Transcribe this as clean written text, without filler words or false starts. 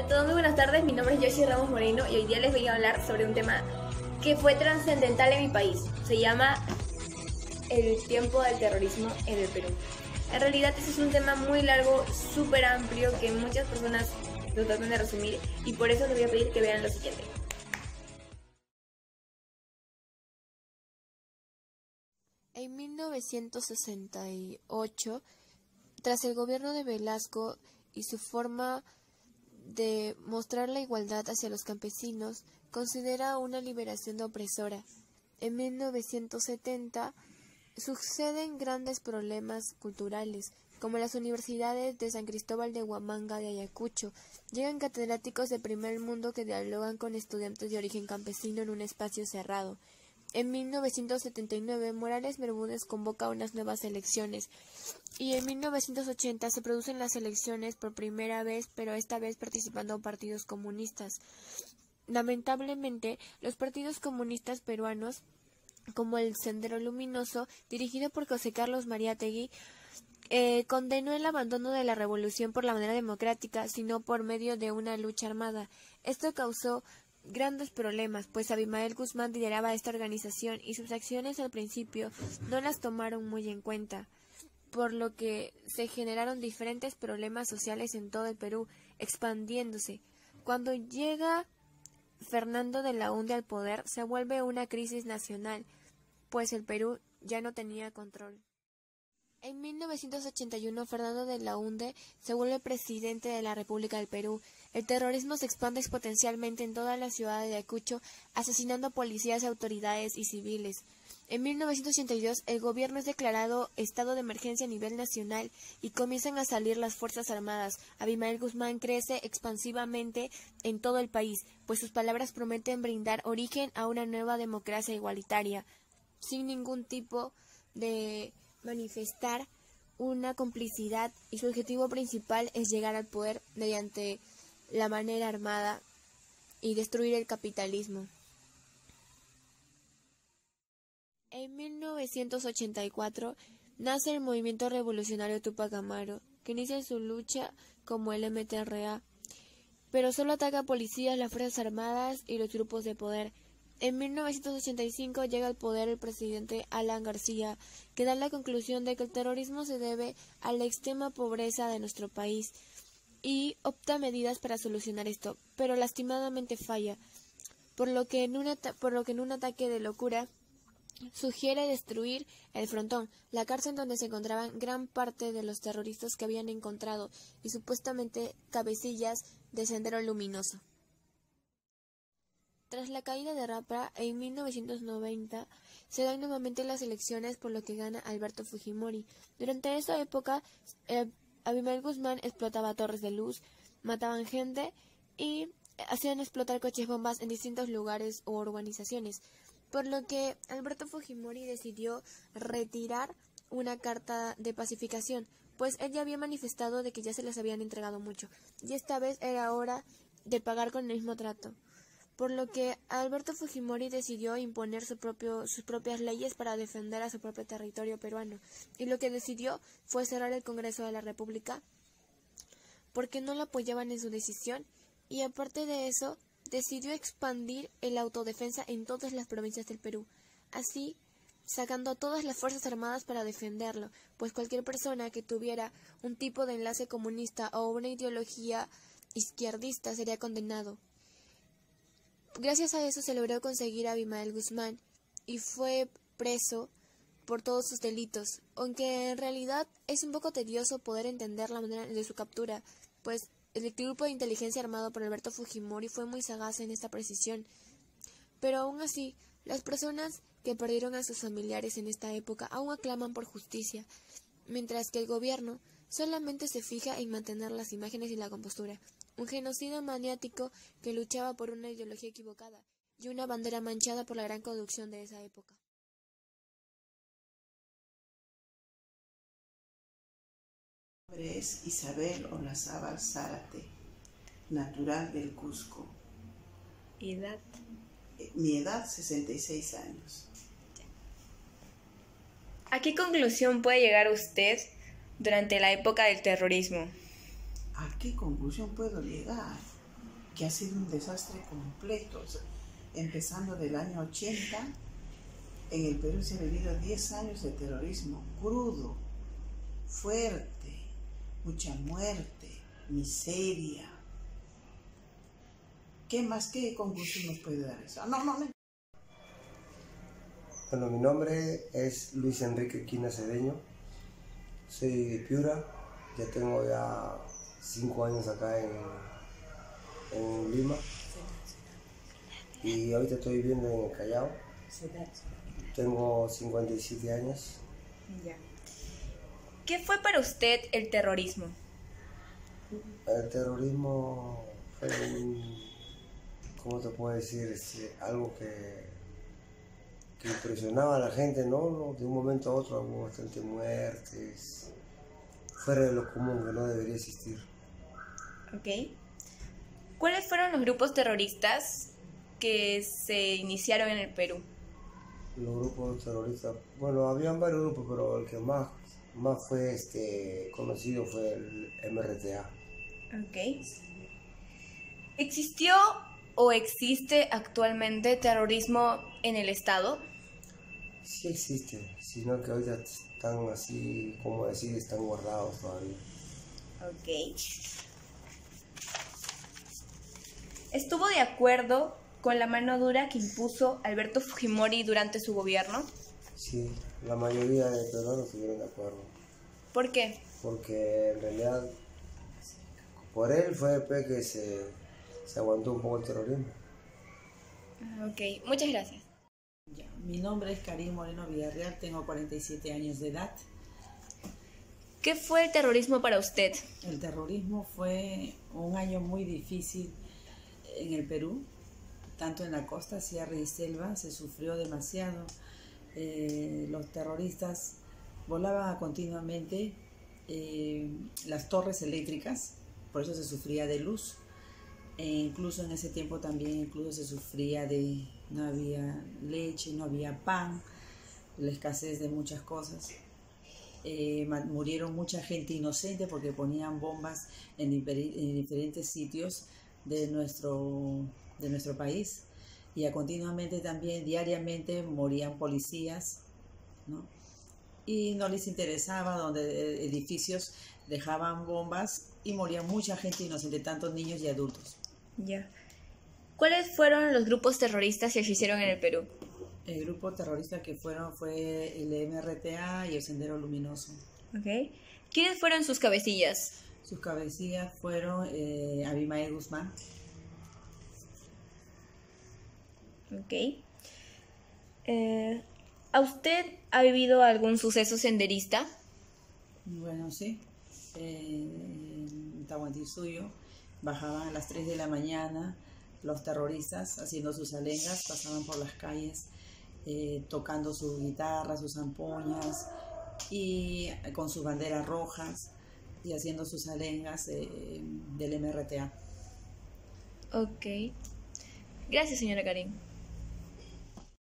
todos, muy buenas tardes. Mi nombre es Yoshi Ramos Moreno y hoy día les voy a hablar sobre un tema que fue trascendental en mi país. Se llama el tiempo del terrorismo en el Perú. En realidad ese es un tema muy largo, súper amplio, que muchas personas lo tratan de resumir y por eso les voy a pedir que vean lo siguiente. En 1968, tras el gobierno de Velasco y su forma de mostrar la igualdad hacia los campesinos, considera una liberación opresora. En 1970 suceden grandes problemas culturales, como las universidades de San Cristóbal de Huamanga de Ayacucho. Llegan catedráticos de primer mundo que dialogan con estudiantes de origen campesino en un espacio cerrado. En 1979, Morales Bermúdez convoca unas nuevas elecciones y en 1980 se producen las elecciones por primera vez, pero esta vez participando partidos comunistas. Lamentablemente, los partidos comunistas peruanos, como el Sendero Luminoso, dirigido por José Carlos Mariátegui, condenó el abandono de la revolución por la manera democrática, sino por medio de una lucha armada. Esto causó grandes problemas, pues Abimael Guzmán lideraba esta organización y sus acciones al principio no las tomaron muy en cuenta, por lo que se generaron diferentes problemas sociales en todo el Perú, expandiéndose. Cuando llega Fernando de Laúnde al poder, se vuelve una crisis nacional, pues el Perú ya no tenía control. En 1981, Fernando de Laúnde se vuelve presidente de la República del Perú. El terrorismo se expande exponencialmente en toda la ciudad de Ayacucho, asesinando policías, autoridades y civiles. En 1982, el gobierno es declarado estado de emergencia a nivel nacional y comienzan a salir las Fuerzas Armadas. Abimael Guzmán crece expansivamente en todo el país, pues sus palabras prometen brindar origen a una nueva democracia igualitaria, sin ningún tipo de manifestar una complicidad, y su objetivo principal es llegar al poder mediante la manera armada y destruir el capitalismo. En 1984 nace el movimiento revolucionario Túpac Amaru, que inicia su lucha como el MTRA, pero solo ataca a policías, las fuerzas armadas y los grupos de poder. En 1985 llega al poder el presidente Alan García, que da la conclusión de que el terrorismo se debe a la extrema pobreza de nuestro país y opta medidas para solucionar esto, pero lastimadamente falla, por lo que en un ataque de locura sugiere destruir el Frontón, la cárcel donde se encontraban gran parte de los terroristas que habían encontrado y supuestamente cabecillas de Sendero Luminoso. Tras la caída de Rapa, en 1990, se dan nuevamente las elecciones, por lo que gana Alberto Fujimori. Durante esa época, Abimael Guzmán explotaba torres de luz, mataban gente y hacían explotar coches bombas en distintos lugares o urbanizaciones, por lo que Alberto Fujimori decidió retirar una carta de pacificación, pues él ya había manifestado de que ya se les habían entregado mucho, y esta vez era hora de pagar con el mismo trato, por lo que Alberto Fujimori decidió imponer sus propias leyes para defender a su propio territorio peruano, y lo que decidió fue cerrar el Congreso de la República porque no lo apoyaban en su decisión, y aparte de eso, decidió expandir el autodefensa en todas las provincias del Perú, así sacando a todas las fuerzas armadas para defenderlo, pues cualquier persona que tuviera un tipo de enlace comunista o una ideología izquierdista sería condenado. Gracias a eso se logró conseguir a Abimael Guzmán y fue preso por todos sus delitos, aunque en realidad es un poco tedioso poder entender la manera de su captura, pues el grupo de inteligencia armado por Alberto Fujimori fue muy sagaz en esta precisión. Pero aún así, las personas que perdieron a sus familiares en esta época aún aclaman por justicia, mientras que el gobierno solamente se fija en mantener las imágenes y la compostura. Un genocida maniático que luchaba por una ideología equivocada y una bandera manchada por la gran corrupción de esa época. Mi nombre es Isabel Olazábal Zárate, natural del Cusco. ¿Edad? Mi edad, 66 años. ¿A qué conclusión puede llegar usted durante la época del terrorismo? ¿A qué conclusión puedo llegar? que ha sido un desastre completo. Empezando del año 80, en el Perú se ha vivido 10 años de terrorismo crudo, fuerte, mucha muerte, miseria. ¿Qué más? ¿Qué conclusión nos puede dar eso? No. Bueno, mi nombre es Luis Enrique Quina Cedeño, soy de Piura, ya tengo 5 años acá en Lima y ahorita estoy viviendo en el Callao, tengo 57 años. Ya. ¿Qué fue para usted el terrorismo? El terrorismo fue ¿cómo te puedo decir? Algo que impresionaba a la gente, ¿no? De un momento a otro hubo bastantes muertes, fuera de lo común, que no debería existir. Ok. ¿Cuáles fueron los grupos terroristas que se iniciaron en el Perú? Los grupos terroristas, bueno, habían varios grupos, pero el que más fue conocido fue el MRTA. Ok. ¿Existió o existe actualmente terrorismo en el Estado? Sí existe, sino que ahorita están así, como decir, están guardados todavía. Ok. ¿Estuvo de acuerdo con la mano dura que impuso Alberto Fujimori durante su gobierno? Sí, la mayoría de peruanos estuvieron de acuerdo. ¿Por qué? Porque en realidad por él fue que se aguantó un poco el terrorismo. Ok, muchas gracias. Mi nombre es Karim Moreno Villarreal, tengo 47 años de edad. ¿Qué fue el terrorismo para usted? El terrorismo fue un año muy difícil en el Perú, tanto en la costa, sierra y selva, se sufrió demasiado. Los terroristas volaban continuamente las torres eléctricas, por eso se sufría de luz. Incluso en ese tiempo también se sufría no había leche, no había pan, la escasez de muchas cosas. Murieron mucha gente inocente porque ponían bombas en diferentes sitios de nuestro país, y continuamente también, diariamente, morían policías, ¿no? Y no les interesaba, donde edificios dejaban bombas y moría mucha gente inocente, tanto niños y adultos. Ya. ¿Cuáles fueron los grupos terroristas que se hicieron en el Perú? El grupo terrorista que fueron fue el MRTA y el Sendero Luminoso. Okay. ¿Quiénes fueron sus cabecillas? Sus cabecillas fueron Abimael Guzmán. Ok. ¿A usted ha vivido algún suceso senderista? Bueno, sí. En Tahuantinsuyo bajaban a las 3 de la mañana los terroristas haciendo sus alengas, pasaban por las calles tocando sus guitarras, sus zampoñas y con sus banderas rojas y haciendo sus alengas del MRTA. Ok. Gracias, señora Karim.